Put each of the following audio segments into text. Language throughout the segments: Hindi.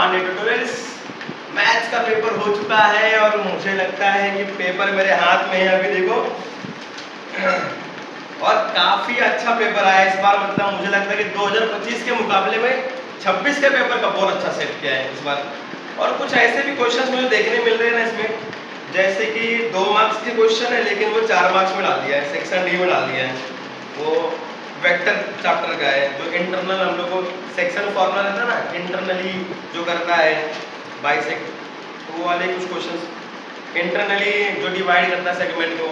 पांडे ट्यूटोरियल्स। मैथ्स का पेपर हो चुका है और मुझे लगता है कि पेपर मेरे हाथ में है अभी देखो। और काफ़ी अच्छा पेपर आया इस बार, मतलब मुझे लगता है कि 2025 के मुकाबले में 26 के पेपर का बहुत अच्छा सेट किया है इस बार। और कुछ ऐसे भी क्वेश्चंस मुझे देखने मिल रहे हैं ना इसमें, जैसे कि 2 मार्क्स के क्वेश्चन है लेकिन वो 4 मार्क्स में डाल दिया है, सेक्शन डी में डाल दिया है। वो वेक्टर चैप्टर का है, जो इंटरनल हम लोग को सेक्शन फॉर्मूला रहता है ना, इंटरनली जो करता है बाइसेक्ट, वो वाले कुछ क्वेश्चंस इंटरनली जो डिवाइड करता है सेगमेंट को,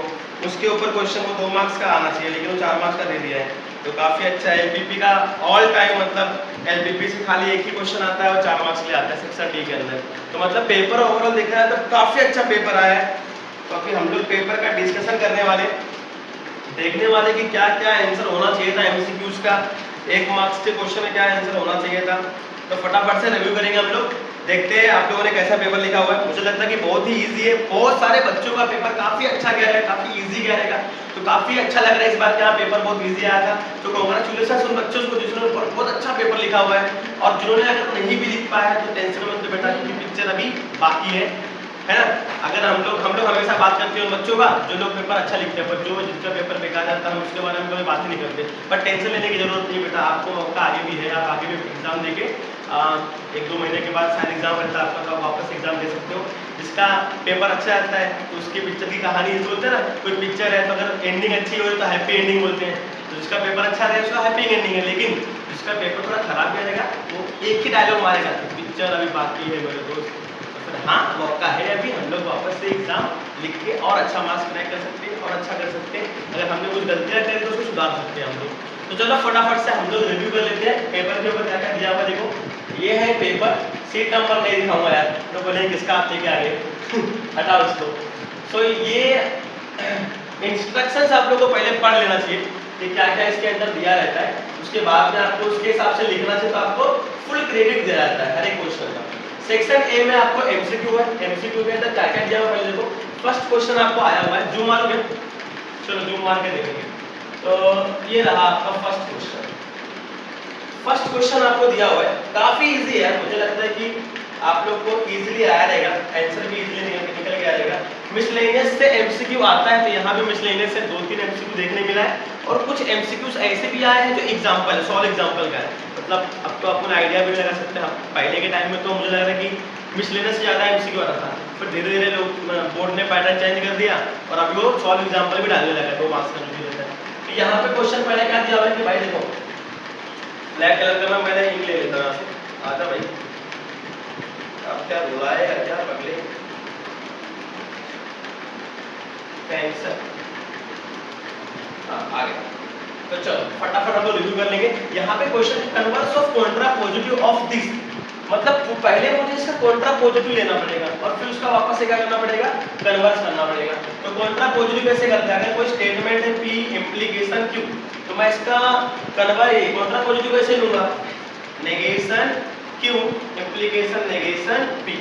उसके ऊपर क्वेश्चन वो 2 मार्क्स का आना चाहिए लेकिन वो 4 मार्क्स का दे दिया है। तो काफ़ी अच्छा है। एलपीपी का ऑल टाइम मतलब एलपीपी से खाली एक ही क्वेश्चन आता है और 4 मार्क्स ले आता है सेक्शन डी के अंदर। तो मतलब पेपर ओवरऑल देखा जाए तो काफ़ी अच्छा पेपर आया है। तो अभी हम लोग पेपर का डिस्कशन करने वाले, देखने वाले कि क्या क्या आंसर होना चाहिए था एमसीक्यूज का, 1 मार्क्स के क्वेश्चन में क्या आंसर होना चाहिए था। तो फटाफट से रिव्यू करेंगे हम लोग, देखते हैं आप लोगों ने कैसा पेपर लिखा हुआ है। मुझे लगता है कि बहुत ही इजी है, बहुत सारे बच्चों का पेपर काफ़ी अच्छा गया है, काफ़ी इजी गया रहेगा। तो काफ़ी अच्छा लग रहा है इस बार क्या पेपर बहुत इजी आया था। तो कांग्रेचुलेशन उन बच्चों को जिन्होंने बहुत अच्छा पेपर लिखा हुआ है। और जिन्होंने अगर नहीं भी लिख पाया तो टेंशन मत लो बेटा, क्योंकि पिक्चर अभी बाकी है ना। अगर हम लोग हमेशा बात करते हैं उन बच्चों का जो लोग पेपर अच्छा लिखते हैं, पर जो जिनका पेपर बेकार जाता है हम उसके बारे में कभी बात ही नहीं करते। पर टेंशन लेने की जरूरत नहीं बेटा, आपको मौका आगे भी है, आप आगे भी एग्जाम देके 1-2 महीने के बाद शायद एग्जाम रहता है आपका, तो आप वापस एग्जाम दे सकते हो। जिसका पेपर अच्छा आता है तो उसकी पिक्चर की कहानी बोलते हैं ना, कोई पिक्चर है तो अगर एंडिंग अच्छी हो तो हैप्पी एंडिंग बोलते हैं। तो जिसका पेपर अच्छा रहे उसका हैप्पी एंडिंग है, लेकिन जिसका पेपर थोड़ा खराब रहेगा वो एक ही डायलॉग मारेगा कि पिक्चर अभी बाकी है मेरे दोस्त। हाँ, मौका है अभी, हम लोग वापस से एग्जाम लिख के और अच्छा मार्क्स क्रैक कर सकते हैं और अच्छा कर सकते हैं। अगर हमने कुछ गलतियाँ करी तो उसको सुधार सकते हैं हम लोग। तो चलो फटाफट से हम लोग रिव्यू कर लेते हैं पेपर के ऊपर क्या क्या दिया हुआ। देखो ये है पेपर, सीट नंबर नहीं दिखाऊंगा यार, तो बोले किसका आप लेके आ गए। हटाओ इसको। सो ये इंस्ट्रक्शंस आप लोग को पहले पढ़ लेना चाहिए कि क्या क्या इसके अंदर दिया रहता है, उसके बाद में आपको उसके हिसाब से लिखना चाहिए। तो आपको फुल क्रेडिट दिया जाता है हर एक क्वेश्चन का। सेक्शन ए में आपको एमसीक्यू है, एमसीक्यू के अंदर क्या क्या दिया हुआ पहले देखो। फर्स्ट क्वेश्चन आपको आया हुआ है, जूम मारोगे, चलो जूम मार के देखेंगे। तो ये रहा आपका फर्स्ट क्वेश्चन। फर्स्ट क्वेश्चन आपको दिया हुआ है, काफी इजी है, मुझे लगता है कि आप लोग को इजीली आया रहेगा, आंसर भी इजीली निकल के आ जाएगा। मिसलेनियस से एमसीक्यू आता है, तो यहाँ भी मिसलेनियस से 2-3 एमसीक्यू देखने मिला है। और कुछ एमसीक्यूज ऐसे भी आए हैं जो एग्जाम्पल है, सॉल्व एग्जाम्पल का है। मतलब अब तो अपन आइडिया भी लगा सकते हैं। पहले के टाइम में तो मुझे लग रहा है कि मिसलेनियस से ज़्यादा एमसीक्यू आता था, फिर धीरे धीरे लोग बोर्ड ने पैटर्न चेंज कर दिया और अभी वो सॉल्व एग्जाम्पल भी डालने लगा 2 मार्क्स का जो भी रहता है। तो यहाँ पे क्वेश्चन पहले क्या दिया हुआ है कि भाई देखो, ब्लैक कलर का मैंने इंक ले लेता हूँ, आता भाई अब क्या बुलाएगा क्या पगले कैंसर। आ गया। तो चलो फटाफट हम लोग रिव्यू कर लेंगे। यहाँ पे question converse of Contra positive of this, मतलब पहले मुझे इसका कॉन्ट्रा पॉजिटिव लेना पड़ेगा और फिर उसका वापस से क्या करना पड़ेगा, कन्वर्स करना पड़ेगा। तो कॉन्ट्रा पॉजिटिव कैसे करते हैं, अगर कोई स्टेटमेंट है P इम्प्लीकेशन Q, तो मैं इसका कॉन्ट्रा पॉजिटिव कैसे लूंगा, negation Q implication negation P,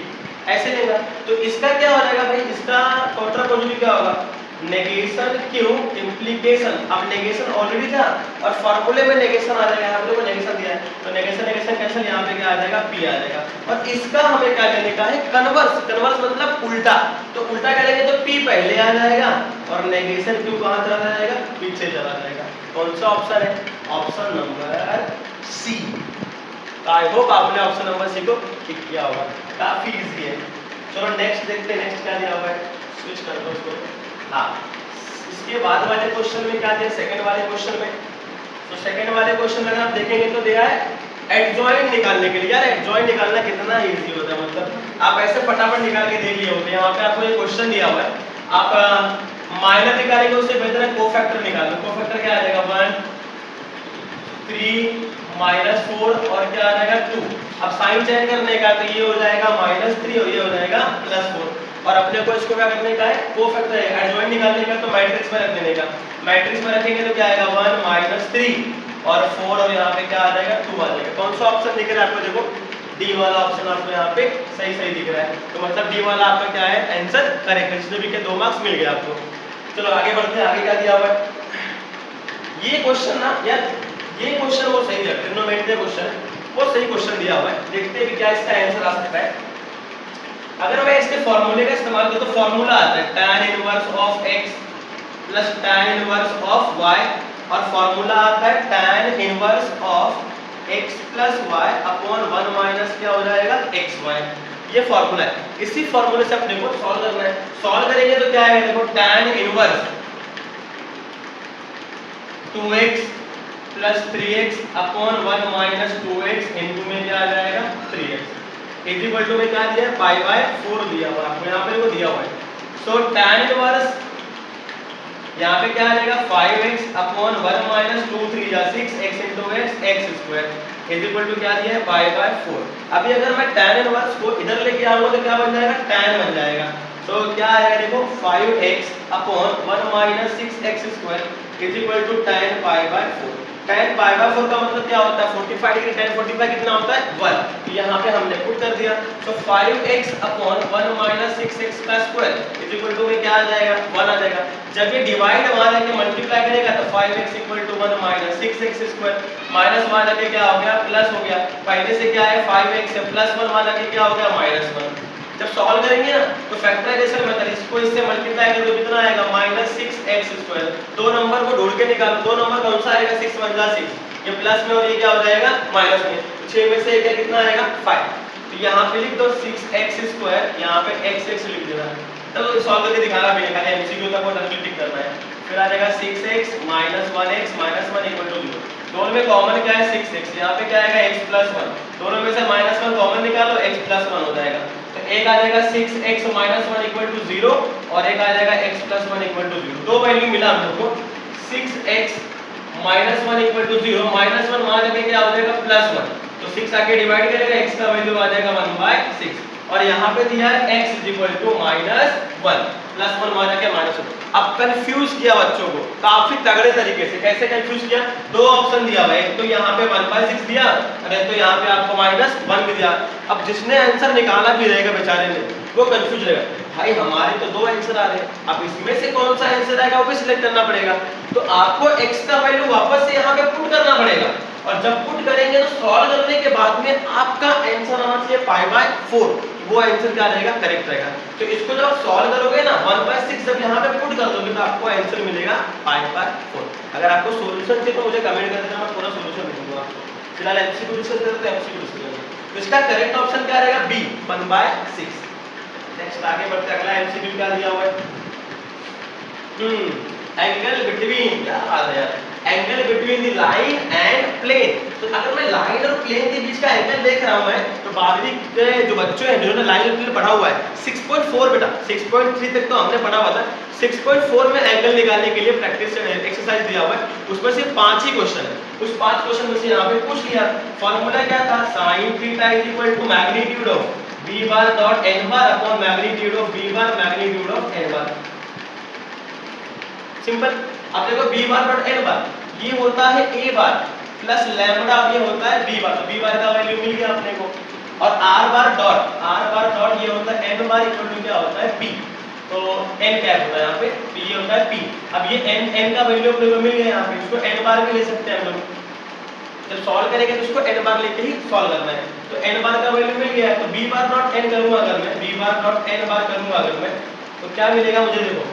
ऐसे लेगा। तो इसका क्या हो जाएगा भाई, इसका कॉन्ट्रा पॉजिटिव क्या होगा, नेगेशन Q इम्प्लीकेशन। अब नेगेशन ऑलरेडी था और फार्मूले में नेगेशन आ जाएगा, हम लोग को नेगेशन दिया है तो नेगेशन नेगेशन कैंसिल, यहाँ पे क्या आ जाएगा, P आ जाएगा। और इसका हमें क्या लेने का है, कन्वर्स। कन्वर्स मतलब उल्टा, तो उल्टा करेंगे तो P पहले आ जाएगा और नेगेशन Q कहाँ चला जाएगा, पीछे चला जाएगा। कौन सा ऑप्शन है, option number C. I hope आपने ऑप्शन नंबर सी को टिक किया होगा, काफी इजी है। चलो नेक्स्ट देखते हैं, नेक्स्ट क्या दिया हुआ है, स्विच कर दो उसको। हाँ, इसके बाद वाले क्वेश्चन में क्या दिया, सेकंड वाले क्वेश्चन में। तो सेकंड वाले क्वेश्चन में आप देखेंगे तो दिया है एडजॉइंट निकालने के लिए। यार एडजॉइंट निकालना कितना इजी होता है, मतलब आप ऐसे फटाफट निकाल के देख लिए होते हैं। यहाँ पे आपको एक क्वेश्चन दिया हुआ है, आप माइनर निकालेंगे उससे बेहतर है कोफैक्टर निकालो। कोफैक्टर क्या आ जाएगा, 1 3 -4 और क्या आ जाएगा 2। अब साइन चेंज करने का तो ये हो जाएगा -3 और ये हो जाएगा +4। और अपने को इसको क्या करने का है, कोफैक्टर है, एडजॉइंट निकालने का तो मैट्रिक्स में रख देने का। मैट्रिक्स में रखेंगे तो क्या आएगा, 1 -3 और 4 और यहाँ पे क्या आ जाएगा, 2 आ जाएगा। कौन सा ऑप्शन दिख रहा है आपको, देखो डी वाला ऑप्शन आपको यहाँ पे सही सही दिख रहा है। तो मतलब डी वाला आपका क्या है, आंसर करेक्ट है, जिसमें भी 2 मार्क्स मिल गए आपको। चलो आगे बढ़ते हैं, आगे क्या दिया हुआ है। ये क्वेश्चन ना यार, ये क्वेश्चन वो सही दिया, ट्रिग्नोमेट्री क्वेश्चन वो सही क्वेश्चन दिया हुआ है। देखते हैं कि क्या इसका आंसर आ सकता है? अगर मैं इसके फॉर्मूले का इस्तेमाल करूं तो फॉर्मूला आता है tan inverse of x plus tan inverse of y, और फॉर्मूला आता है tan inverse of x plus y upon 1 minus क्या हो जाएगा xy। ये फॉर्मूला है, इसी फॉर्मूले से अपने को सॉल्व करना है। सॉल्व करेंगे तो क्या आएगा देखो, tan inverse 2x plus 3x upon 1 minus 2x into में क्या आ जाएगा 3x इज इक्वल टू में क्या दिया है पाई बाय 4 दिया हुआ है आपको, यहाँ पे वो दिया हुआ है। सो tan इनवर्स यहाँ पे क्या आ जाएगा 5x अपॉन 1 माइनस 2 3 जा 6x into x x square is equal to क्या दिया है पाई बाय 4। अभी अगर मैं tan इनवर्स को इधर लेके आऊंगा तो क्या बन जाएगा tan बन जाएगा। तो क्या आएगा देखो 5x upon 1 minus 6x square is equal to tan pi by 4। tan pi by 4 का मतलब क्या होता है 45 डिग्री, tan 45 कितना होता है 1, तो यहाँ पे हमने पुट कर दिया। तो 5x अपॉन 1 माइनस 6x का स्क्वायर इज इक्वल टू में क्या आ जाएगा 1 आ जाएगा। जब ये डिवाइड वहां जाके मल्टीप्लाई करेगा तो 5x equal to 1 minus 6x square minus वहां जाके क्या हो गया प्लस हो गया। पहले से क्या है 5x से प्लस 1 वहां जाके क्या हो गया माइनस 1। जब सॉल्व करेंगे ना तो फैक्टराइजेशन मेथड, इसको इससे मल्टीप्लाई करें तो कितना आएगा माइनस 6x स्क्वायर। दो नंबर को ढूंढ के निकालो, दो नंबर कौन सा आएगा 6 1 जा 6, ये प्लस में और ये क्या हो जाएगा माइनस में, तो 6 में से क्या कितना आएगा 5। तो यहाँ पे लिख दो 6x स्क्वायर, यहाँ पे x लिख देना। तो सॉल्व करके दिखाना भी है, एमसीक्यू तक वो डबल टिक करना है। फिर आ जाएगा 6x minus 1x minus 1 equal to 0। दोनों में कॉमन क्या है 6x, यहाँ पे क्या आएगा x प्लस 1, दोनों में से माइनस 1 कॉमन निकालो x प्लस 1 हो जाएगा। तो एक आ जाएगा 6x माइनस 1 इक्वल टू 0 और एक आ जाएगा x प्लस 1 इक्वल टू 0। दो वैल्यू मिला हम लोग को, 6x minus 1 equal to 0, minus 1 वहां जाके क्या हो जाएगा प्लस 1, तो 6 आके डिवाइड करेगा x का वैल्यू आ जाएगा 1/6, और यहाँ पे दिया है x equal to minus 1 plus 1 वहां जाके माइनस 1। अब कंफ्यूज किया बच्चों को काफी तगड़े तरीके से। कैसे कंफ्यूज किया, दो ऑप्शन दिया हुआ है, एक तो यहाँ पे 1/6 दिया और एक तो यहाँ पे आपको माइनस 1 भी दिया। अब जिसने आंसर निकाला भी रहेगा बेचारे ने, वो कंफ्यूज रहेगा, भाई हमारे तो दो आंसर आ रहे हैं, अब इसमें से कौन सा आंसर आएगा वो भी सिलेक्ट करना पड़ेगा। तो आपको x का वैल्यू वापस से यहाँ पे पुट करना पड़ेगा, और जब पुट करेंगे तो सॉल्व करने के बाद में आपका आंसर आना चाहिए पाई बाय 4, वो आंसर क्या रहेगा करेक्ट रहेगा। तो इसको जब सॉल्व करोगे ना 1/6 जब यहाँ पे पुट कर दोगे तो आपको आंसर मिलेगा पाई बाय 4। अगर आपको सॉल्यूशन चाहिए तो मुझे कमेंट कर देना, मैं पूरा सॉल्यूशन दे दूंगा आपको। फिलहाल एमसीक्यू डिस्कस करते हैं, एमसीक्यू डिस्कस करेंगे। तो इसका करेक्ट ऑप्शन क्या रहेगा बी 1/6। नेक्स्ट आगे बढ़ते, अगला एमसीक्यू क्या दिया हुआ है, एंगल बिटवीन, क्या बात है यार, angle between the line and plane. तो अगर मैं लाइन और प्लेन के बीच का एंगल देख रहा हूं मैं, तो बारहवीं के जो बच्चे हैं जिन्होंने लाइन और प्लेन पढ़ा हुआ है 6.4 बेटा, 6.3 तक तो हमने पढ़ा हुआ था, 6.4 में एंगल निकालने के लिए प्रैक्टिस एक्सरसाइज दिया हुआ है, उसमें से 5 ही क्वेश्चन है। उस 5 क्वेश्चन में से यहाँ पे पूछ लिया, फॉर्मूला क्या था sin theta is equal to magnitude of b bar dot n bar upon magnitude of b bar magnitude of n bar. Simple. अब देखो b bar dot n bar ये होता है a बार प्लस लैम्बडा, ये होता है b बार, तो b बार का वैल्यू मिल गया अपने को, और r बार डॉट ये होता है n बार इक्वल टू क्या होता है p, तो n क्या होता है यहाँ पे p, ये होता है p। अब ये n का वैल्यू अपने को मिल गया यहाँ पे, इसको n बार भी ले सकते हैं हम लोग, जब सॉल्व करेंगे तो इसको n बार लेके ही सॉल्व करना है। तो n बार का वैल्यू मिल गया है, तो b बार डॉट n करूंगा अगर मैं, b बार डॉट n बार करूंगा अगर मैं, तो क्या मिलेगा मुझे, देखो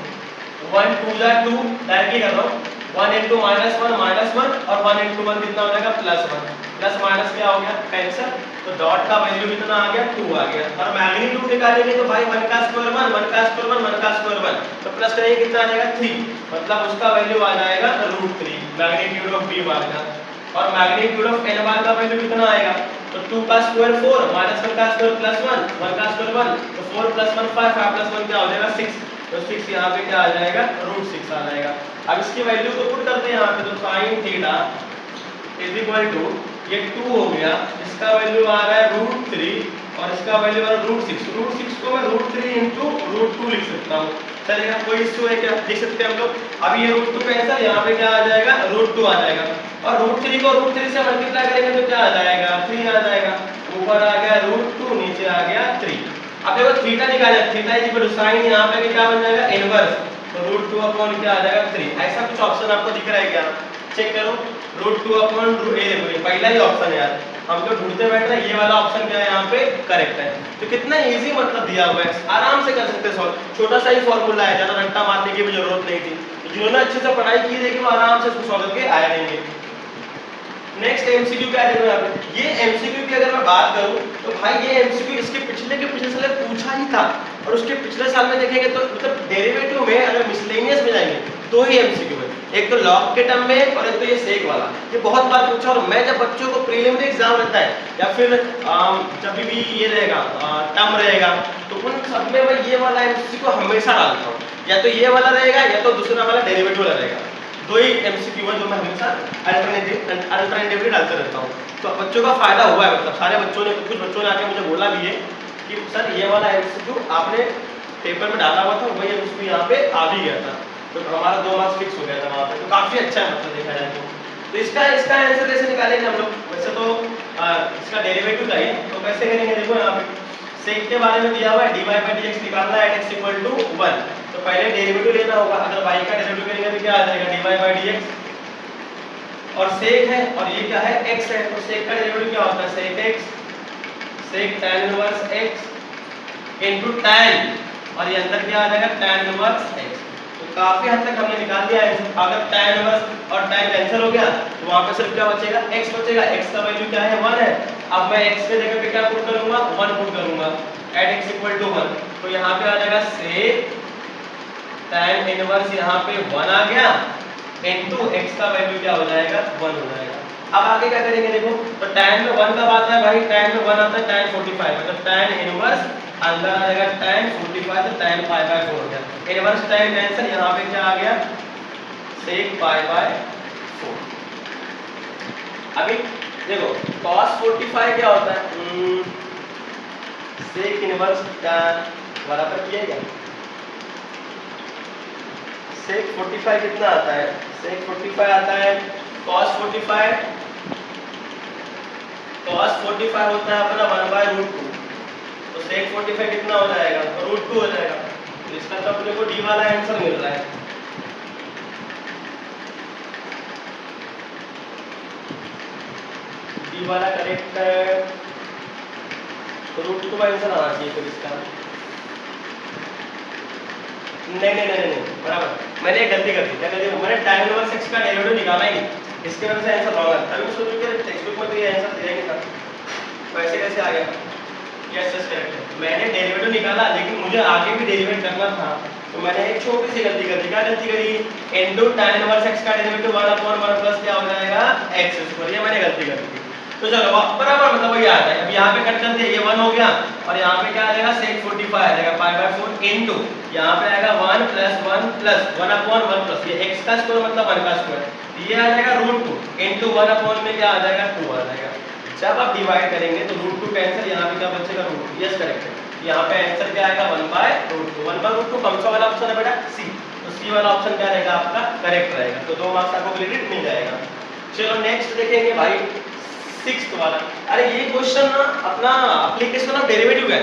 1 2 जा 2 डायरेक्टली कर रहा हूं, 1 into -1 -1 और 1 into 1 कितना हो जाएगा +1, प्लस माइनस क्या हो गया कैंसिल, तो डॉट का वैल्यू कितना आ गया 2 आ गया। और मैग्नीट्यूड निकालेंगे तो भाई 1 का स्क्वायर 1 1 का स्क्वायर 1 1 का स्क्वायर 1, तो प्लस करेंगे कितना आ जाएगा 3, मतलब उसका वैल्यू आ जाएगा √3 मैग्नीट्यूड ऑफ b बार का। और मैग्नीट्यूड ऑफ n बार का वैल्यू कितना आएगा, तो 2 का स्क्वायर 4 -1 का स्क्वायर +1 1 का स्क्वायर 1, तो 4 + 1 5 5 + 1 क्या हो जाएगा 6, तो 6 यहाँ पे क्या आ जाएगा √6 आ जाएगा। अब इसकी वैल्यू को पुट करते हैं यहाँ पे, तो sin theta is equal to ये 2 हो गया, इसका वैल्यू आ रहा है √3 और इसका वैल्यू आ रहा है √6, √6 को मैं √3 into √2 लिख सकता हूँ, चलेगा, कोई इश्यू है क्या, लिख सकते हैं हम लोग। अब ये √2 का आंसर यहाँ पे क्या आ जाएगा √2 आ जाएगा, और √3 को √3 से मल्टीप्लाई करेंगे तो क्या आ जाएगा 3 आ जाएगा, ऊपर आ गया √2 नीचे आ गया 3। अब देखो थीटा निकाला, theta is equal to sin यहाँ पे क्या बन जाएगा इनवर्स, तो √2 अपॉन क्या आ जाएगा 3। ऐसा कुछ ऑप्शन आपको दिख रहा है क्या, चेक करो, √2 अपॉन ये देखो ये पहला ही ऑप्शन है यार, हम जो ढूंढते बैठ रहे हैं ये वाला ऑप्शन क्या है यहाँ पे करेक्ट है। तो कितना इजी मतलब दिया हुआ है, आराम से कर सकते हैं सॉल्व। छोटा सा ही फॉर्मूला है, ज्यादा रट्टा मारने की भी जरूरत नहीं थी। जिन्होंने अच्छे से पढ़ाई की देखिए वो आराम से इसको सॉल्व करके आए रहेंगे। नेक्स्ट एमसीक्यू क्या है यहाँ पे, ये एमसीक्यू की अगर मैं बात करूं तो भाई ये एमसीक्यू इसके पिछले साल पूछा ही था, और उसके पिछले साल में देखेंगे तो मतलब डेरिवेटिव में अगर मिसलेनियस में जाएंगे तो ही एमसीक्यू है, एक तो लॉग के टर्म में और एक तो ये सेक वाला, ये बहुत बार पूछा। और मैं जब बच्चों को प्रीलिमिनरी एग्जाम रहता है या फिर जब भी ये रहेगा टर्म रहेगा तो उन सब में मैं ये वाला एमसीक्यू हमेशा डालता हूँ, या तो ये वाला रहेगा या तो दूसरा वाला डेरिवेटिव वाला रहेगा। दो ही एमसीक्यू है जो मैं हमेशा अल्टरनेटिवली डालते रहता हूँ। तो बच्चों का फायदा हुआ है, मतलब सारे बच्चों ने, कुछ बच्चों ने आके मुझे बोला भी है कि सर ये वाला एमसीक्यू आपने पेपर में डाला हुआ था, वही एमसीक्यू यहाँ पे आ भी गया था, तो हमारा 2 मार्क्स फिक्स हो गया था वहाँ पे। तो काफी अच्छा है मतलब देखा जाए तो इसका आंसर कैसे निकालेंगे हम लोग, वैसे तो इसका डेरिवेटिव चाहिए, तो कैसे करेंगे देखो यहाँ पे सेक के बारे में दिया हुआ है, dy by dx निकालना है at x equal to 1, तो पहले डेरिवेटिव लेना होगा। अगर y का डेरिवेटिव करेंगे तो क्या आ जाएगा dy by dx, और सेक है और ये क्या है x है, तो सेक का डेरिवेटिव क्या होता है सेक x, सेक tan inverse x into tan, और ये अंदर क्या आ जाएगा tan इनवर्स x। तो काफी हद तक हमने निकाल दिया है। अगर tan इनवर्स और tan कैंसिल हो गया तो वहां पे सिर्फ क्या बचेगा x बचेगा, x का वैल्यू क्या है 1 है। अब मैं x के जगह पे क्या पुट करूंगा 1 पुट करूंगा at x equal to 1, तो यहाँ पे आ जाएगा sec tan इनवर्स यहाँ पे 1 आ गया इनटू x का वैल्यू क्या हो जाएगा 1 हो जाएगा। अब आगे क्या करेंगे देखो, तो tan में 1 कब आता है भाई, tan में 1 आता है tan 45, मतलब tan इनवर्स अंदर आ जाएगा tan 45, तो tan पाई बाय 4 हो गया, इनवर्स tan कैंसिल, यहाँ पे क्या आ गया sec पाई बाय 4। अभी देखो cos 45 क्या होता है, sec इनवर्स tan बराबर किया क्या, sec 45 कितना आता है, sec 45 आता है cos 45 होता है अपना 1/√2, तो sec 45 कितना हो जाएगा √2 हो जाएगा। तो इसका तो अपने को डी वाला आंसर मिल रहा है। डी वाला करेक्ट है, √2 का आंसर आना चाहिए फिर इसका। नहीं बराबर, मैंने एक गलती कर दी। क्या गलती, मैंने tan इनवर्स x का डेरिवेटिव निकाला ही नहीं, इसके वजह से आंसर रॉन्ग आता है। मैं सोचूं कि टेक्स्ट बुक में तो ये आंसर दिया ही नहीं था, वैसे कैसे आ गया। यस करेक्ट है, मैंने डेरिवेटिव निकाला लेकिन मुझे आगे भी डेरिवेट करना था, तो मैंने एक छोटी सी गलती कर दी। क्या गलती करी, इनटू tan इनवर्स x का डेरिवेटिव 1/1 प्लस क्या हो जाएगा x², ये मैंने गलती कर दी। तो चलो बराबर मतलब वही आता है। अब यहाँ पे कट करते हैं, ये 1 हो गया और यहाँ पे क्या आ जाएगा sec 45 आ जाएगा पाई बाय 4 इनटू यहाँ पे आएगा 1 प्लस 1 प्लस 1/1 प्लस ये x का स्क्वायर मतलब 1 का स्क्वायर, ये आ जाएगा √2 इनटू 1/1 में क्या आ जाएगा 2 आ जाएगा। जब आप डिवाइड करेंगे तो √2 कैंसिल, यहाँ पे क्या बचेगा √2। यस करेक्ट है, यहाँ पे आंसर क्या आएगा 1/√2। 1/√2 कौन सा वाला ऑप्शन है बेटा सी, तो सी वाला ऑप्शन क्या रहेगा आपका करेक्ट रहेगा, तो 2 मार्क्स आपको क्रेडिट मिल जाएगा। चलो नेक्स्ट देखेंगे भाई 6th वाला। अरे ये क्वेश्चन ना अपना एप्लीकेशन ऑफ डेरिवेटिव है,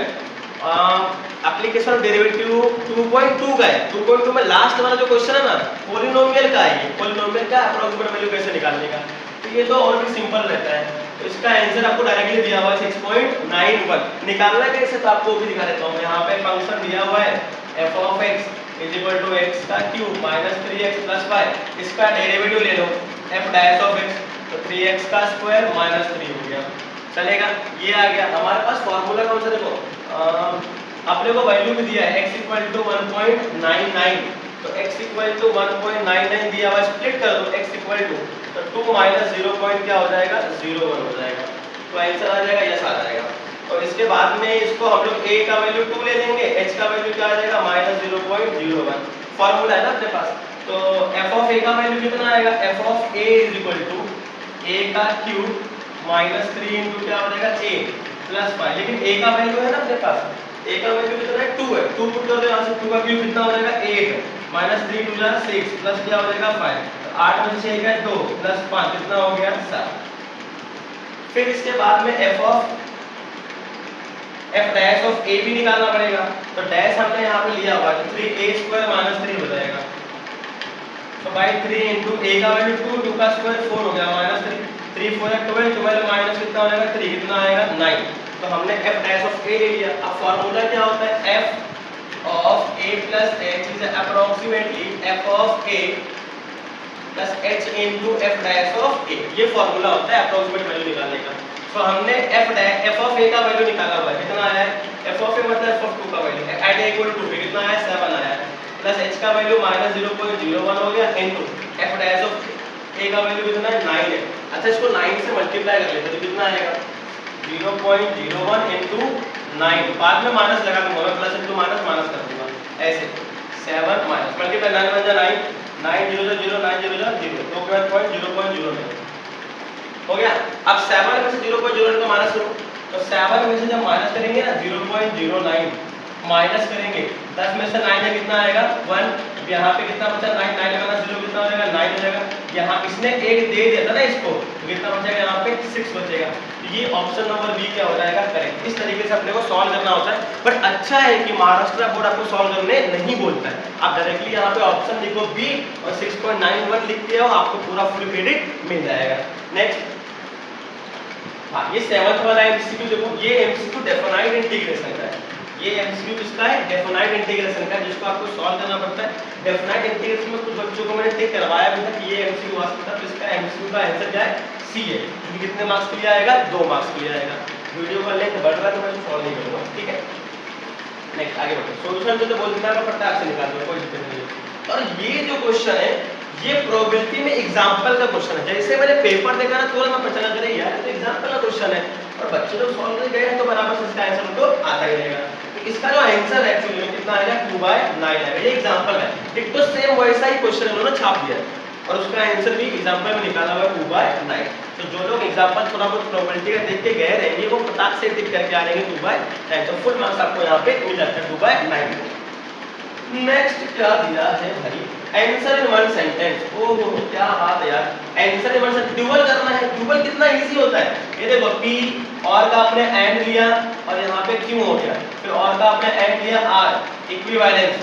एप्लीकेशन ऑफ डेरिवेटिव 2.2 का है। 2.2 में लास्ट वाला जो क्वेश्चन है ना पॉलिनोमियल का है, ये पॉलिनोमियल का अप्रोक्सीमेट वैल्यू कैसे निकालने का, तो ये तो और भी सिंपल रहता है। तो इसका आंसर आपको डायरेक्टली दिया हुआ है 6.91। निकालना कैसे तो आपको भी दिखा देता हूँ। यहाँ पे फंक्शन दिया हुआ है f of x = x का क्यूब माइनस 3x प्लस 5, इसका डेरिवेटिव ले लो f डैश ऑफ x, तो 3x का स्क्वायर माइनस 3 हो गया, चलेगा। ये आ गया हमारे पास फॉर्मूला कौन सा देखो, अपने को वैल्यू भी दिया है x = 1.99, तो x = 1.99 दिया हुआ, स्प्लिट कर दो x = तो 2 माइनस 0 पॉइंट क्या हो जाएगा 0.1 हो जाएगा, तो आंसर आ जाएगा यस आ जाएगा। और इसके बाद में इसको हम लोग a का वैल्यू 2 ले लेंगे, h का वैल्यू क्या आ जाएगा -0.01, फॉर्मूला है ना अपने पास। तो f of a का वैल्यू कितना आएगा, f of a = a का क्यूब माइनस 3 इंटू क्या हो जाएगा a प्लस 5, लेकिन a का वैल्यू है ना अपने पास, a का वैल्यू कितना है 2 है, 2 पुट कर दो यहाँ से, 2 का क्यूब कितना हो जाएगा 8 माइनस 3 2 6 प्लस क्या हो जाएगा 5, 8 में से 6 का 2 प्लस 5 कितना हो गया 7। फिर इसके बाद में f डैश ऑफ a भी निकालना पड़ेगा, तो डैश हमने यहाँ पे लिया हुआ है 3a² माइनस 3 हो जाएगा, तो बाई 3 इंटू a का वैल्यू 2, 2 का स्क्वायर 4 हो गया माइनस 3, 3 4 12, 12 माइनस कितना हो जाएगा 3, कितना आएगा 9। तो हमने f डैश ऑफ a ले लिया। अब फार्मूला क्या होता है, f of a plus h is approximately f of a plus h into f dash of a। ये फार्मूला होता है अप्रोक्सीमेट वैल्यू निकालने का। तो हमने f ऑफ a का वैल्यू निकाला हुआ है, कितना आया है, f ऑफ a मतलब f ऑफ 2 का वैल्यू है, एट a इक्वल टू 2 पे कितना आया 7 आया है, प्लस h का वैल्यू माइनस 0.01 हो गया into f dash of a का वैल्यू कितना है 9 है। अच्छा इसको 9 से मल्टीप्लाई कर लेते तो कितना आएगा 0.01 इनटू 9, बाद में माइनस लगा दूंगा मैं, प्लस इनटू माइनस माइनस कर दूंगा ऐसे 7 माइनस मल्टीप्लाई 9 1 जा 9 9 0 0 9 0 0 तो क्या पॉइंट 0.09 हो गया। अब 7 में से 0.09 को माइनस करो, तो 7 में से जब माइनस करेंगे ना 0.09 माइनस करेंगे 10 में से 9 में कितना आएगा 1, यहाँ पे कितना बचा 9 9 लगाना 0 कितना हो जाएगा 9 हो जाएगा। यहाँ इसने एक दे दिया था ना इसको, तो कितना बचेगा यहाँ पे 6 बचेगा। तो ये ऑप्शन नंबर बी क्या हो जाएगा करेक्ट। इस तरीके से अपने को सॉल्व करना होता है, बट अच्छा है कि महाराष्ट्र बोर्ड आपको सॉल्व करने नहीं बोलता है, आप डायरेक्टली यहाँ पे ऑप्शन लिखो बी और 6.91 लिख के आओ, आपको पूरा फुल क्रेडिट मिल जाएगा। नेक्स्ट हाँ, ये 7th वाला एमसीक्यू देखो, ये एमसीक्यू डेफिनाइट इंटीग्रेशन का है। ये एमसीक्यू किसका है, डेफिनाइट इंटीग्रेशन का, जिसको आपको सॉल्व करना पड़ता है। डेफिनाइट इंटीग्रेशन में कुछ बच्चों को मैंने टिक करवाया भी था कि ये एमसीक्यू आ सकता है, तो इसका एमसीक्यू का आंसर क्या है सी है। क्योंकि कितने मार्क्स के लिए आएगा 2 मार्क्स के लिए आएगा। वीडियो का लेंथ बढ़ रहा है तो मैं सॉल्व नहीं करूंगा, ठीक है। नेक्स्ट आगे बढ़ते हैं। सॉल्यूशन तो बोल देता है फटाक से निकाल दो, कोई दिक्कत नहीं है। और ये जो क्वेश्चन है ये प्रोबेबिलिटी में एग्जांपल का क्वेश्चन है। जैसे मैंने पेपर देखा ना तुरंत मैं पहचाना करे यार तो एग्जांपल का क्वेश्चन है, और बच्चे लोग सॉल्व कर गए हैं तो बराबर से इसका आंसर उनको आता ही रहेगा। तो इसका जो आंसर है एक्चुअली में कितना आएगा 2/9 आएगा। ये एग्जांपल है, एक तो सेम वैसा ही क्वेश्चन इन्होंने छाप दिया और उसका आंसर भी एग्जांपल में निकाला हुआ है 2/9। तो जो लोग एग्जांपल थोड़ा बहुत प्रोबेबिलिटी का देख के गए रहेंगे वो फटाक से टिक करके आ जाएंगे 2/9, तो फुल मार्क्स आपको यहाँ पे मिल जाता है 2/9। नेक्स्ट क्या दिया है भाई, आंसर इन वन सेंटेंस। ओहो क्या बात है यार, answer in one sentence dual करना है। ड्यूअल कितना इजी होता है, ये देखो p और का आपने एंड लिया और यहाँ पे q हो गया, फिर और का आपने एंड लिया r, इक्विवेलेंस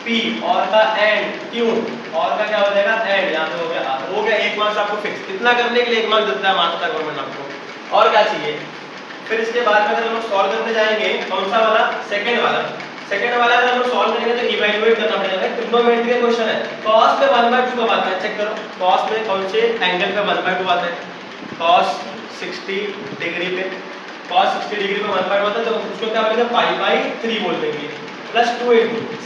p और का एंड q और का क्या हो जाएगा एंड, यहाँ पे हो गया r, हो गया 1 मार्क्स आपको फिक्स। इतना करने के लिए 1 मार्क्स देता है मार्क्स का गवर्नमेंट आपको, और क्या चाहिए। फिर इसके बाद में अगर हम सॉल्व करने जाएंगे कौन सा वाला, सेकंड वाला अगर हम सॉल्व करेंगे तो इवैल्यूएट करना पड़ेगा। ट्रिग्नोमेट्री का क्वेश्चन है, cos पे 1/2 कब आता है चेक करो, cos में कौन से एंगल पे 1/2 आता है, cos 60 डिग्री पे, cos 60 डिग्री पे 1/2 आता है तो उसको क्या बोलेंगे π/3 बोल देंगे, प्लस 2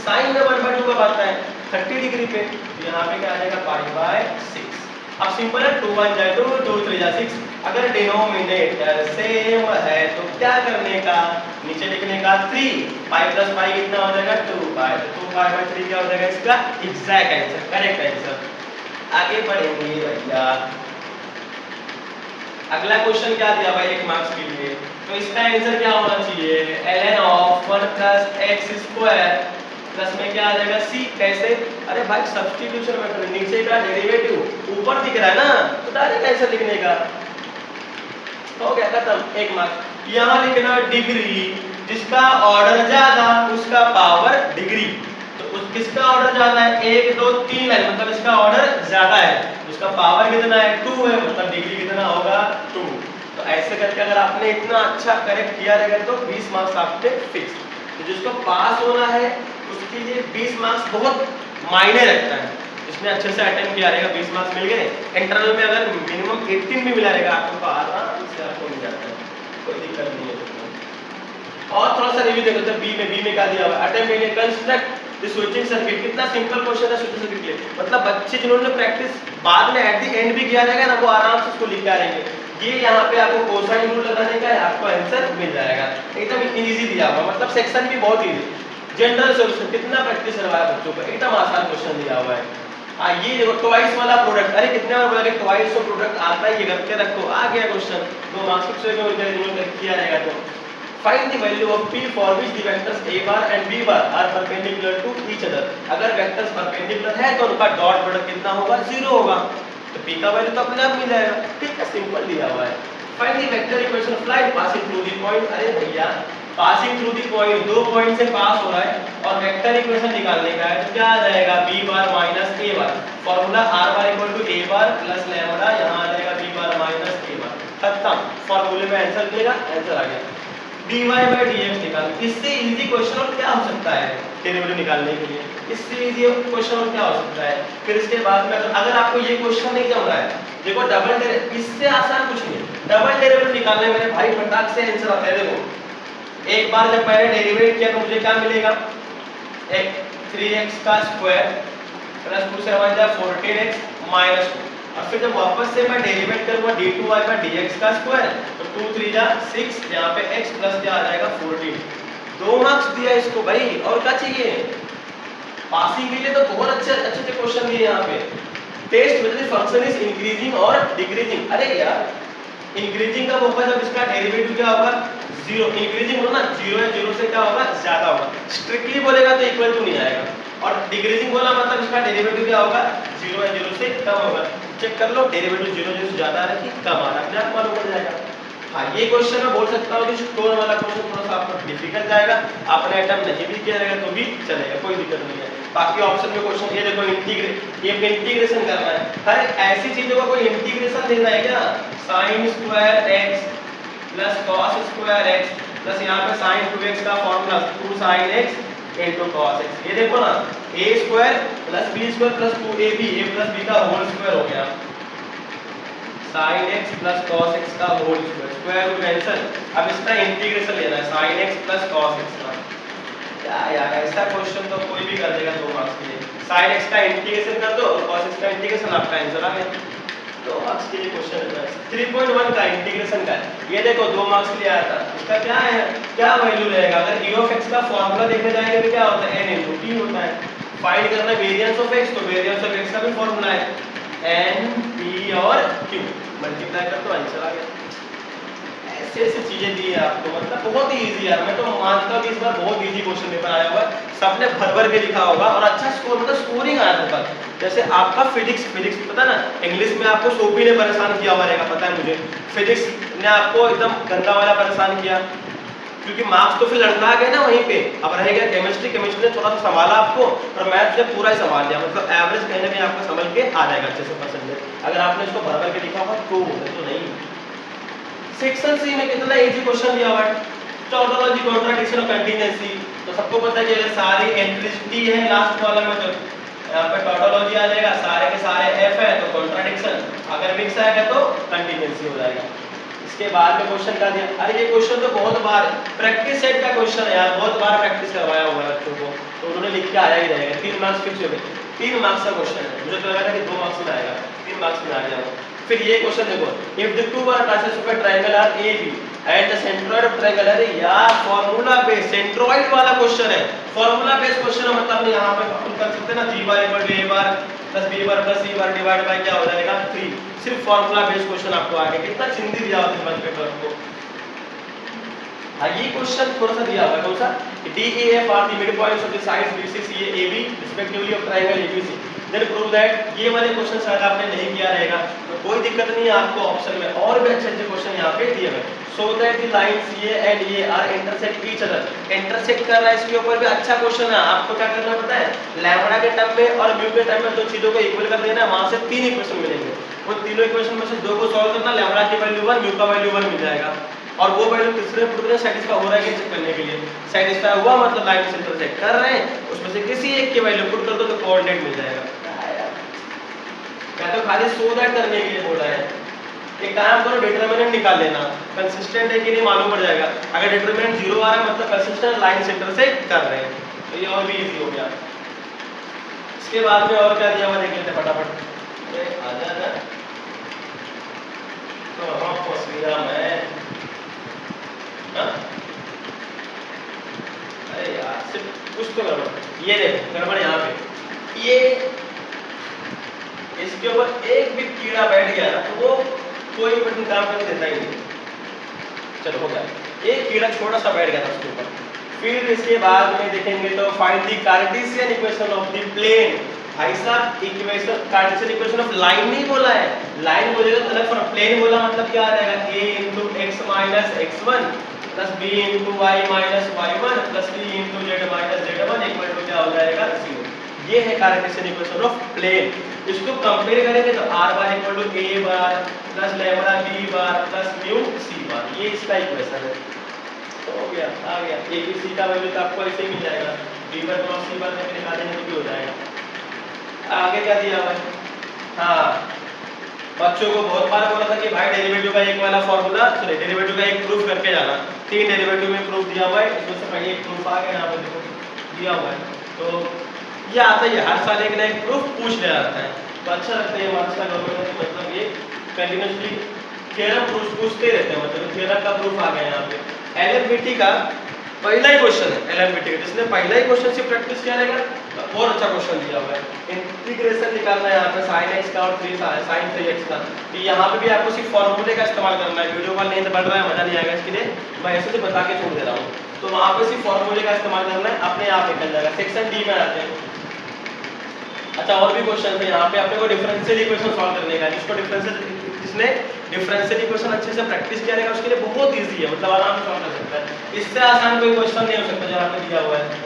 sin में 1/2 कब आता है 30 डिग्री पे, तो यहाँ पे क्या आ जाएगा π/6। अब सिंपल है 2 1 जाए 2 2 3 जा 6। अगर डिनोमिनेटर सेम है तो क्या करने का, नीचे लिखने का 3 पाई प्लस पाई कितना हो जाएगा 2 पाई, तो 2 पाई/3 क्या हो जाएगा इसका एग्जैक्ट आंसर, करेक्ट आंसर। आगे बढ़ेंगे भैया, अगला क्वेश्चन क्या दिया भाई 1 मार्क्स के लिए, तो इसका आंसर क्या होना चाहिए ln ऑफ 1 + x² प्लस में क्या आ जाएगा c। कैसे, अरे भाई सब्स्टिट्यूशन मेथड, नीचे का डेरिवेटिव ऊपर दिख रहा है ना तो डायरेक्ट आंसर लिखने का, हो गया खत्म 1 मार्क्स। यहाँ लिखना डिग्री, जिसका ऑर्डर ज्यादा उसका पावर डिग्री, तो किसका ऑर्डर ज्यादा है 1 2 3 लाइन, मतलब इसका ऑर्डर ज्यादा है, उसका पावर कितना है 2 है, मतलब डिग्री कितना होगा 2। तो ऐसे करके अगर आपने इतना अच्छा करेक्ट किया रहेगा तो 20 मार्क्स आपके फिक्स। तो जिसको पास होना है उसके लिए 20 मार्क्स बहुत मायने रखता है, इसने अच्छे से अटेम्प्ट किया रहेगा 20 मार्क्स मिल गए। इंटरनल में अगर मिनिमम 18 भी मिला रहेगा आपको तो आराम से आपको मिल जाता है, कोई दिक्कत नहीं है। और थोड़ा सा रिव्यू देखो तो बी में क्या दिया हुआ है, attempt in construct the switching circuit, कितना सिंपल क्वेश्चन है स्विचिंग सर्किट के लिए, मतलब बच्चे जिन्होंने प्रैक्टिस बाद में एट द एंड भी किया रहेगा ना वो आराम से इसको लिख के आएंगे। ये यहाँ पे आपको कोसाइन रूल लगाने का है, आपको आंसर मिल जाएगा, एकदम इजी दिया हुआ, मतलब सेक्शन भी बहुत इजी। जनरल सॉल्यूशन कितना प्रैक्टिस करवाया बच्चों को, एकदम आसान क्वेश्चन दिया हुआ है। ये देखो ट्वाइस वाला प्रोडक्ट, अरे कितने बार बोला कि ट्वाइस का प्रोडक्ट आता है, ये करके रखो, आ गया क्वेश्चन 2 मार्क्स फिक्स हो गए किया रहेगा। तो find the value of p for which the vectors a bar and b bar are perpendicular to each other. अगर वेक्टर्स परपेंडिकुलर है तो उनका डॉट प्रोडक्ट कितना होगा 0 होगा, तो p का वैल्यू तो अपने आप मिल जाएगा, ठीक है सिंपल दिया हुआ है। Find the vector equation of line passing through the point, अरे भैया passing through the point, 2 point से पास हो रहा है और वेक्टर इक्वेशन निकालने का है, तो क्या आ जाएगा b bar minus a bar, formula r bar equal to a bar plus lambda, यहां आ जाएगा b बार माइनस ए बार, खत्म। फॉर्मूले में आंसर मिलेगा, आंसर आ गया। dy बाई dx निकाल, इससे इजी क्वेश्चन और क्या हो सकता है डेरिवेटिव निकालने के लिए, इससे इजी क्वेश्चन और क्या हो सकता है। फिर इसके बाद में अगर आपको ये क्वेश्चन नहीं जम रहा है, देखो डबल डेरिवेटिव, इससे आसान कुछ नहीं है। डबल डेरिवेटिव निकालने में भाई फटाक से आंसर आता है। देखो एक बार जब मैंने डेरिवेट किया तो मुझे क्या मिलेगा, एक 3x का स्क्वायर प्लस 2 से 1 जाए 14x माइनस 2, और फिर जब वापस से मैं डेरिवेट करूंगा d2y बाय dx का स्क्वायर तो 2 3 जा 6, यहाँ पे x प्लस क्या आ जाएगा 14। 2 मार्क्स दिया इसको भाई, और क्या चाहिए। पासिंग के लिए तो बहुत अच्छे अच्छे क्वेश्चन दिए यहाँ पे। Test whether function is increasing और डिक्रीजिंग, अरे यार इंक्रीजिंग कब होगा जब इसका डेरिवेटिव क्या होगा 0, इंक्रीजिंग हो ना 0 है, 0 से क्या होगा ज्यादा होगा। स्ट्रिक्टली बोलेगा तो इक्वल टू नहीं आएगा, और डिक्रीजिंग बोला मतलब इसका डेरिवेटिव क्या होगा 0 है, 0 से कम होगा। चेक कर लो डेरिवेटिव 0 से ज्यादा आ रहा है कि कम आ रहा है, अपने आप मालूम पड़ जाएगा। हाँ ये क्वेश्चन मैं बोल सकता हूँ कि स्टोन वाला क्वेश्चन थोड़ा सा आपको डिफिकल्ट जाएगा, आपने अटेम्प्ट नहीं भी किया रहेगा तो भी चलेगा, कोई दिक्कत नहीं है। बाकी ऑप्शन में क्वेश्चन ये देखो इंटीग्रेशन करना है, हर ऐसी चीजों का कोई इंटीग्रेशन देना है क्या, sin square x plus cos square x plus यहाँ पे sin 2x का formula 2 sin x into cos x, ये देखो ना a square plus b square plus 2ab, a plus b का होल स्क्वायर हो गया, sin x plus cos x का whole square, square root cancel. अब इसका इंटीग्रेशन लेना है sin x plus cos x का। क्या यार ऐसा क्वेश्चन तो कोई भी कर देगा 2 मार्क्स के लिए। sin x का इंटीग्रेशन कर दो और cos x का इंटीग्रेशन, आपका आंसर आ गया। 2 मार्क्स के लिए क्वेश्चन है। 3.1 का इंटीग्रेशन का ये देखो 2 मार्क्स के लिए आया था, इसका क्या है, क्या वैल्यू रहेगा। अगर e ऑफ x का फार्मूला देखने जाएंगे तो क्या होता है n * t होता है। फाइंड करना है वेरिएंस ऑफ x, तो वेरिएंस ऑफ x का भी फार्मूला है n p और q, मल्टीप्लाई कर तो आंसर आ गया। ऐसे चीजें दी है आपको, मतलब बहुत ही इजी यार, मैं तो मानता हूँ कि इस बार बहुत इजी क्वेश्चन पेपर आया हुआ है, सबने भर भर के लिखा होगा और अच्छा स्कोर, मतलब स्कोरिंग आया था। जैसे आपका फिजिक्स पता ना, इंग्लिश में आपको सोपी ने परेशान किया हुआ रहेगा, पता है मुझे। फिजिक्स ने आपको एकदम गंदा वाला परेशान किया, क्योंकि मार्क्स तो फिर लड़ना गए ना वहीं पे। अब रह गया केमिस्ट्री ने थोड़ा सा संभाला आपको, और मैथ्स ने पूरा ही संभाल लिया, मतलब एवरेज कहीं ना कहीं आपको संभल के आ जाएगा अच्छे से परसेंटेज, अगर आपने इसको भर भर के लिखा होगा तो नहीं। सेक्शन सी में कितना इजी क्वेश्चन दिया हुआ है, टोटोलॉजी कॉन्ट्रडिक्शन और कंटीन्यूअसी। तो सबको पता है कि अगर सारी एंट्रीज टी है लास्ट कॉलम में, तो यहाँ पे टोटोलॉजी आ जाएगा, सारे के सारे एफ है तो कॉन्ट्रडिक्शन, अगर मिक्स आएगा तो कंटीन्यूअसी हो जाएगा। इसके बाद में क्वेश्चन का दिया, अरे ये क्वेश्चन तो बहुत बार प्रैक्टिस सेट का क्वेश्चन है यार, बहुत बार प्रैक्टिस करवाया हुआ है बच्चों को, तो उन्होंने लिख के आया ही रहेगा। 3 मार्क्स फिक्स हो गए, 3 मार्क्स का क्वेश्चन है, मुझे तो लगा था कि 2 मार्क्स में आएगा, 3 मार्क्स में आ जाएगा। फिर ये क्वेश्चन देखो, if the two trances of a triangle are AB and the centroid of triangle, अरे यार फार्मूला बेस्ड सेंट्रोइड वाला क्वेश्चन है, फार्मूला बेस्ड क्वेश्चन है, मतलब यहां पे अपन कर सकते हैं ना g bar equal to a bar plus b bar plus c bar divide by क्या हो जाएगा 3। सिर्फ फार्मूला बेस्ड क्वेश्चन आपको आ गया, कितना चिंदी दिया होता है बच्चे पेपर को। हां ये क्वेश्चन थोड़ा सा दिया हुआ है, कौन सा, DEF are the mid points of the sides BC CA AB respectively of triangle ABC, then prove that. ये वाले क्वेश्चन शायद आपने नहीं किया रहेगा तो कोई दिक्कत नहीं है, आपको ऑप्शन में और भी अच्छे अच्छे क्वेश्चन यहाँ पे दिए हुए। So that the line CA and A are intersect each other, intersect कर रहा है, इसके ऊपर भी अच्छा क्वेश्चन है। आपको क्या करना पता है, लैम्बडा के टर्म में और म्यू के टर्म में 2 चीजों को इक्वल कर देना, वहां से 3 इक्वेशन मिलेंगे, वो तीनों इक्वेशन में से 2 को सॉल्व करना, लैम्बडा की वैल्यू 1 म्यू का वैल्यू 1 मिल जाएगा, और वो वैल्यू तीसरे पुट में सेटिस्फाई हो रहा है कि चेक करने के लिए, सेटिस्फाई हुआ मतलब लाइन से इंटरसेक्ट कर रहे हैं, उसमें से किसी एक की वैल्यू पुट कर दो तो कोऑर्डिनेट मिल जाएगा। क्या तो खाली सो दैट करने के लिए बोला है, एक काम करो डिटरमिनेंट निकाल लेना, कंसिस्टेंट है कि नहीं मालूम पड़ जाएगा। अगर डिटरमिनेंट 0 आ रहा है मतलब कंसिस्टेंट लाइन से इंटरसेक्ट कर रहे हैं, तो ये और भी इजी हो गया। इसके बाद में और क्या दिया हुआ देख लेते हैं फटाफट, अरे आजा ना तो हम तस्वीर में, अरे यार सिर्फ कुछ तो गड़बड़, ये देखो गड़बड़ यहाँ पे, ये इसके ऊपर एक भी कीड़ा बैठ गया ना तो वो कोई भी काम करने देता ही नहीं। चलो हो गया, एक कीड़ा छोटा सा बैठ गया था उसके ऊपर। फिर इसके बाद में देखेंगे तो find the Cartesian equation of the plane. भाई साहब equation Cartesian equation of line नहीं बोला है, लाइन बोलेगा तो अलग, फॉर प्लेन बोला मतलब क्या आ जाएगा, a into x minus x1 plus b into y minus y1 plus c into z minus z1 equal to क्या हो जाएगा 0। ये है कार्टेशियन इक्वेशन ऑफ प्लेन। इसको कंपेयर करेंगे तो r bar equal to a bar plus lambda b bar plus mu c bar, ये इसका इक्वेशन है। तो हो गया, आ गया a b c का वैल्यू तो आपको ऐसे ही मिल जाएगा, b बार क्रॉस c बार करके निकाल देंगे तो भी हो जाएगा। आगे क्या दिया हुआ है? हाँ, बच्चों को बहुत बार बोला था कि भाई डेरिवेटिव का एक वाला फॉर्मूला, सॉरी डेरिवेटिव का एक प्रूफ करके जाना। 3 डेरिवेटिव में प्रूफ दिया हुआ है, इसमें से पहले एक प्रूफ आ गया, यहाँ पर देखो दिया हुआ है। तो ये आता ही है, हर साल एक ना एक प्रूफ पूछ लिया जाता है, तो अच्छा लगता है हमारे साथ गवर्नमेंट ने, मतलब ये कंटिन्यूसली थ्योरम प्रूफ पूछते रहते हैं, मतलब थ्योरम का प्रूफ आ गया यहाँ पे। एलएमपीटी का पहला ही क्वेश्चन है, एलएमपीटी का जिसने पहला ही क्वेश्चन से प्रैक्टिस किया रहेगा बहुत अच्छा क्वेश्चन दिया हुआ है। इंटीग्रेशन निकालना है यहाँ पे sin x का और 3 sin 3x का, तो यहाँ पे भी आपको सिर्फ फॉर्मूले का इस्तेमाल करना है। वीडियो का लेंथ बढ़ रहा है, मजा नहीं आएगा, इसके लिए मैं ऐसे से बता के छोड़ दे रहा हूँ। तो वहाँ पे सिर्फ फॉर्मूले का इस्तेमाल करना है, अपने आप निकल जाएगा। सेक्शन डी में आते हैं। अच्छा, और भी क्वेश्चन है यहाँ पे अपने को डिफरेंशियल इक्वेशन सॉल्व करने का, जिसको जिसने डिफरेंशियल इक्वेशन अच्छे से प्रैक्टिस किया रहेगा उसके लिए बहुत इजी है, मतलब आराम से सॉल्व कर सकता है। इससे आसान कोई क्वेश्चन नहीं हो सकता जहाँ पे दिया हुआ है।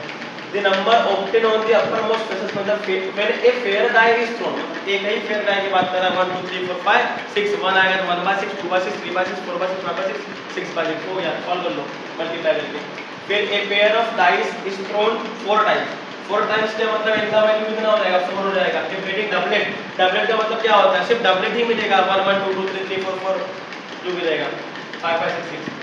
The number obtain on the uppermost faces, मतलब when a fair die is thrown, एक ही फेयर डाई की बात कर रहा है, 1 2 3 4 5 6, 1 आएगा तो 1/6, 2/6, 3/6, 4/6, 5/6, 6/6 हो गया, सॉल्व कर लो मल्टीप्लाई करके। फिर a pair of dice is throne 4 times, 4 times का मतलब इनका वैल्यू कितना हो जाएगा, 4 हो जाएगा। फिर गेटिंग डबलेट, डबलेट का मतलब क्या होता है, सिर्फ डबलेट ही मिलेगा, 1 1 2 2 3 3 4 4 जो भी रहेगा 5 5 6 6।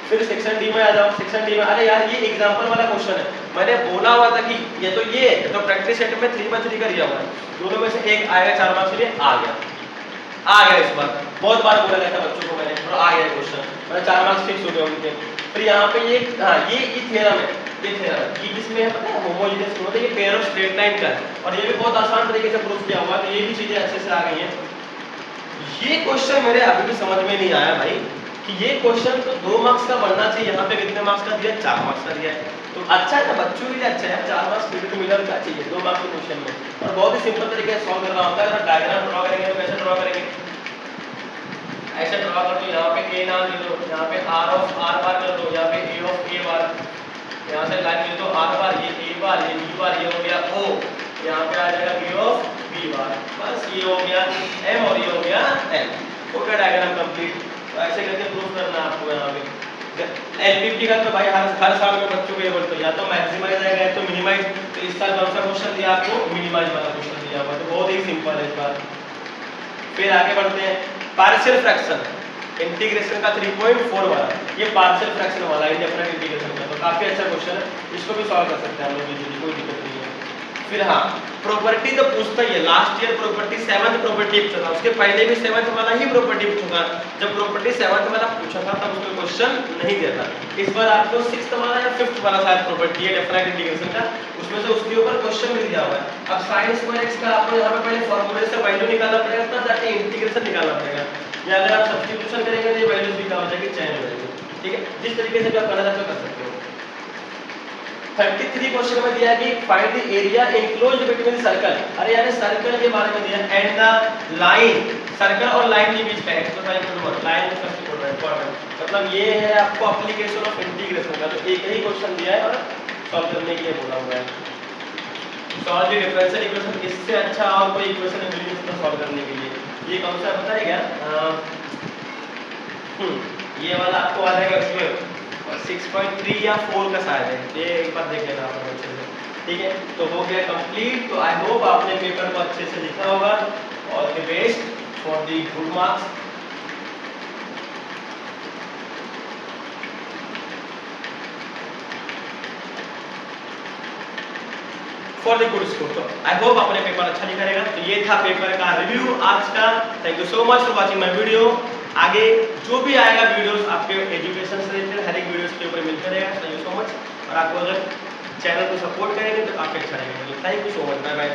फिर सेक्शन डी में आ जाओ। सेक्शन डी में, अरे यार ये एग्जांपल वाला क्वेश्चन है, मैंने बोला हुआ था कि ये तो तो प्रैक्टिस सेट में 3/3 का दिया हुआ है, दोनों में से एक आएगा 4 मार्क्स के लिए, आ गया इस बार। बहुत बार बोला गया था बच्चों को मैंने, और आ गया क्वेश्चन, मतलब 4 मार्क्स फिक्स हो गए उनके। फिर यहाँ पे ये हाँ ये थ्योरम है, ये थ्योरम ये किसमें है पता है, होमोजेनियस फ्लो, ये पेयर ऑफ स्ट्रेट लाइन का है, और ये भी बहुत आसान तरीके से प्रूफ किया हुआ है, तो ये भी चीजें अच्छे से आ गई हैं। ये क्वेश्चन मेरे अभी भी समझ में नहीं आया भाई कि ये क्वेश्चन तो 2 मार्क्स का बनना चाहिए, यहाँ पे कितने मार्क्स का दिया, 4 मार्क्स का दिया है। तो अच्छा है ना, बच्चों के लिए अच्छा है, 4 मार्क्स क्रेडिट मिलर का चाहिए 2 मार्क्स के क्वेश्चन में, और बहुत ही सिंपल तरीके से सॉल्व करना होता है। अगर डायग्राम ड्रॉ करेंगे तो कैसे ड्रॉ करेंगे, ऐसे ड्रॉ कर दो, यहाँ पे ए नाम ले लो, यहाँ पे आर ऑफ आर बार कर दो, यहाँ पे ए ऑफ ए बार, यहाँ से लाइन ले दो आर बार, ये ए बार, ये बी बार, ये हो गया ओ, यहाँ पे आ जाएगा बी ऑफ बी बार, बस ये हो गया एम और ये हो गया एन, हो गया डायग्राम कंप्लीट। तो ऐसे करके प्रूफ करना है आपको यहाँ पे। एलपीटी का तो भाई हर साल में बच्चों को ये बोलते हैं, या तो मैक्सिमाइज आएगा या तो मिनिमाइज, तो इस साल कौन सा क्वेश्चन दिया आपको, मिनिमाइज वाला क्वेश्चन दिया हुआ, तो बहुत ही सिंपल है इस बार। फिर आगे बढ़ते हैं, पार्शियल फ्रैक्शन, इंटीग्रेशन का 3.4 वाला, ये पार्शियल फ्रैक्शन वाला इंडेफिनिट इंटीग्रेशन का, तो काफी अच्छा क्वेश्चन है, इसको भी सॉल्व कर सकते हैं हम लोग इजीली, कोई दिक्कत नहीं है। फिर हाँ, प्रॉपर्टी तो पूछता ही है, last year property 7th property पूछा था, उसके पहले भी 7th वाला ही प्रॉपर्टी पूछा था। जब प्रॉपर्टी 7th वाला पूछा था तब उसमें क्वेश्चन नहीं दिया था, इस बार आपको 6th वाला या 5th वाला शायद प्रॉपर्टी है डेफिनेट इंटीग्रेशन का, उसमें से उसके ऊपर क्वेश्चन भी दिया हुआ है। अब sin स्क्वायर x का आपको यहाँ पे पहले फॉर्मूले से वैल्यू निकालना पड़ेगा, तब जाके इंटीग्रेशन निकालना पड़ेगा, या अगर आप सब्स्टिट्यूशन करेंगे तो ये वैल्यूज भी क्या हो जाएगी, चेंज हो जाएगी। ठीक है, जिस तरीके से भी आप करना चाहते हो कर सकते हो। 33 क्वेश्चन में दिया है कि find the area enclosed between circle, अरे यार सर्कल के बारे में दिया, एंड द लाइन, सर्कल और लाइन के बीच का x तो लाइन में सबसे इंपॉर्टेंट, मतलब ये है आपको एप्लीकेशन ऑफ इंटीग्रेशन का, तो एक ही क्वेश्चन दिया है और सॉल्व करने के लिए बोला हुआ है। सॉल्व द डिफरेंशियल इक्वेशन, इससे अच्छा और कोई इक्वेशन नहीं मिली इसको सॉल्व करने के लिए। ये कौन सा पता है क्या, ये वाला आपको आ जाएगा इसमें 6.3 या 4 का शायद है, ये एक बार देख लेना आप अच्छे से। ठीक है, तो हो गया कंप्लीट। तो आई होप आपने पेपर को अच्छे से लिखा होगा, all the best for the good marks. For the good score. तो आई होप आपने पेपर अच्छा लिखा रहेगा। तो ये था पेपर का रिव्यू आज का। Thank you so much for watching my video. आगे जो भी आएगा वीडियोस आपके एजुकेशन से रिलेटेड हर एक वीडियोस के ऊपर मिलते रहेगा। Thank you so much. और आपको अगर चैनल को सपोर्ट करेंगे तो काफी अच्छा रहेगा। Thank you so much, bye bye.